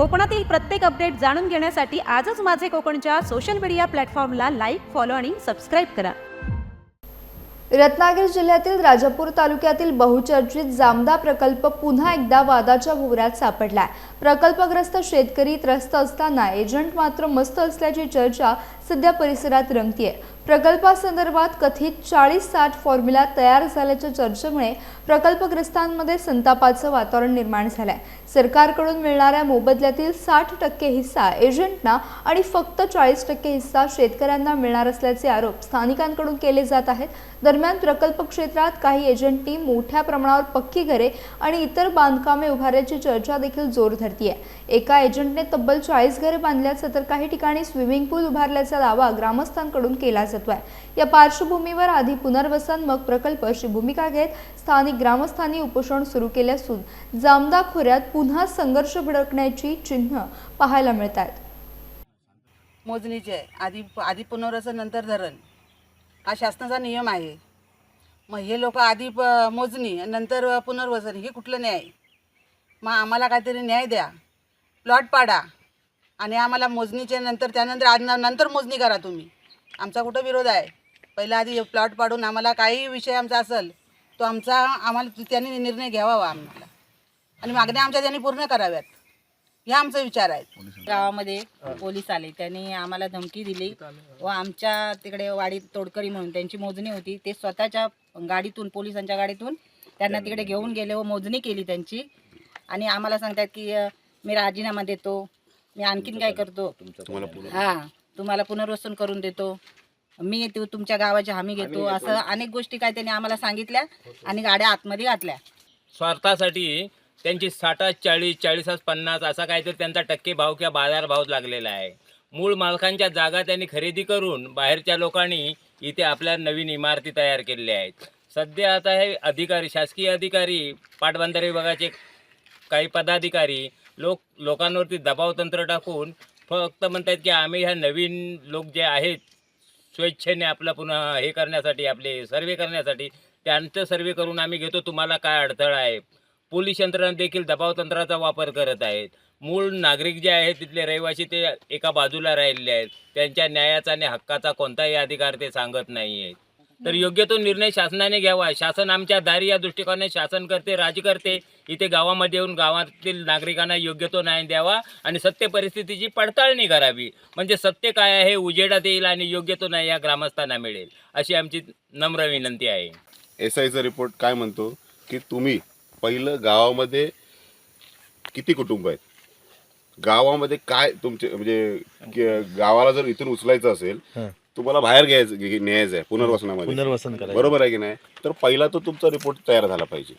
कोकणातील प्रत्येक अपडेट जाणून घेण्यासाठी आजच माझे कोकणच्या सोशल मीडिया प्लॅटफॉर्मला लाईक, फॉलो आणि सबस्क्राईब करा। रत्नागिरी जिल्ह्यातील राजापूर तालुक्यातील बहुचर्चित जामदा प्रकल्प पुन्हा एकदा वादाच्या भोवऱ्यात सापडलाय। प्रकल्पग्रस्त शेतकरी त्रस्त असताना एजंट मात्र मस्त असल्याची चर्चा सध्या परिसरात रंगतीये। प्रकल्पासंदर्भात कथित 40-60 फॉर्म्युला तयार झाल्याच्या चर्चेमुळे प्रकल्पग्रस्तांमध्ये संतापाचं वातावरण निर्माण झालंय। सरकारकडून मिळणाऱ्या मोबदल्यातील 60% हिस्सा एजंटना आणि फक्त 40% हिस्सा शेतकऱ्यांना मिळणार असल्याचे आरोप स्थानिकांकडून केले जात आहेत। दरम्यान प्रकल्प क्षेत्रात काही एजंटनी मोठ्या प्रमाणावर पक्की घरे आणि इतर बांधकामे उभारण्याची चर्चा देखील जोर धरतीये। एका एजंटने तब्बल 40 घरे बांधल्याचं तर काही ठिकाणी स्विमिंग पूल उभारल्याचा दावा ग्रामस्थांकडून केला जातोय। या पार्श्वभूमीवर आधी पुनर्वसन मग प्रकल्प अशी भूमिका घेत स्थानिक ग्रामस्थांनी उपोषण सुरू केले असून जामदा खोऱ्यात पुन्हा संघर्ष भडकण्याची चिन्ह पाहायला मिळतात। मोजणीचे आधी पुनर्वसन नंतर धरण हा शासनाचा नियम आहे। मग हे लोक आधी मोजणी नंतर पुनर्वसन हे कुठलं न्याय? मग आम्हाला काहीतरी न्याय द्या, प्लॉट पाडा आणि आम्हाला मोजणीच्या नंतर त्यानंतर नंतर मोजणी करा तुम्ही। आमचा कुठं विरोध आहे? पहिला आधी प्लॉट पाडून आम्हाला काही विषय आमचा असेल तो आम्हाला त्यांनी निर्णय घ्यावा आम्हाला आणि मागण्या आमच्या त्यांनी पूर्ण कराव्यात हे आमचा विचार आहे। गावामध्ये पोलीस आले, त्यांनी आम्हाला धमकी दिली व आमच्या तिकडे वाडीत तोडकरी म्हणून त्यांची मोजणी होती, ते स्वतःच्या गाडीतून पोलिसांच्या गाडीतून त्यांना तिकडे घेऊन गेले व मोजणी केली त्यांची आणि आम्हाला सांगतात की मी राजीनामा देतो, मी आणखीन काय करतो, तुम्हाला पुनर्वसन करून देतो, मी तुमच्या गावाची हमी घेतो, असं अनेक गोष्टी काय त्यांनी आम्हाला सांगितल्या आणि गाड्या आतमध्ये घातल्या। स्वार्थासाठी त्यांची 60, 40, 40, 50 असा काहीतरी त्यांचा टक्के भाव किंवा बाजारभाव लागलेला आहे। मूळ मालकांच्या जागा त्यांनी खरेदी करून बाहेरच्या लोकांनी इथे आपल्या नवीन इमारती तयार केलेल्या आहेत। सध्या आता हे अधिकारी, शासकीय अधिकारी, पाटबंधारे विभागाचे काही पदाधिकारी लोकांवरती दबाव तंत्र टाकून फक्त म्हणतात की आम्ही ह्या नवीन लोक जे आहेत स्वेच्छेने आपला पुन्हा हे करण्यासाठी, आपले सर्वे करण्यासाठी, त्यांचं सर्वे करून आम्ही घेतो, तुम्हाला काय अडथळा आहे। पोलीस यंत्रणा देखील दबाव तंत्राचा वापर करत आहेत। मूळ नागरिक जे आहेत तिथले रहिवासी ते एका बाजूला राहिलेले आहेत, त्यांच्या न्यायाचा आणि हक्काचा कोणताही अधिकार ते सांगत नाही आहेत। तर योग्य तो निर्णय शासनाने घ्यावा। शासन आमच्या दारी या दृष्टिकोनाने शासन करते, राजकर्ते इथे गावामध्ये येऊन गावातील नागरिकांना योग्य तो न्याय द्यावा आणि सत्य परिस्थितीची पडताळणी करावी, म्हणजे सत्य काय आहे उजेडात येईल आणि योग्य तो न्याय या ग्रामस्थांना मिळेल, अशी आमची नम्र विनंती आहे। SIचा रिपोर्ट काय म्हणतो की तुम्ही पहिलं गावामध्ये किती कुटुंब आहेत, गावामध्ये काय तुमचे म्हणजे गावाला जर इथून उचलायचं असेल तुम्हाला बाहेर न्यायचं आहे पुनर्वसनामध्ये, बरोबर आहे की नाही? तर पहिला तो तुमचा रिपोर्ट तयार झाला पाहिजे।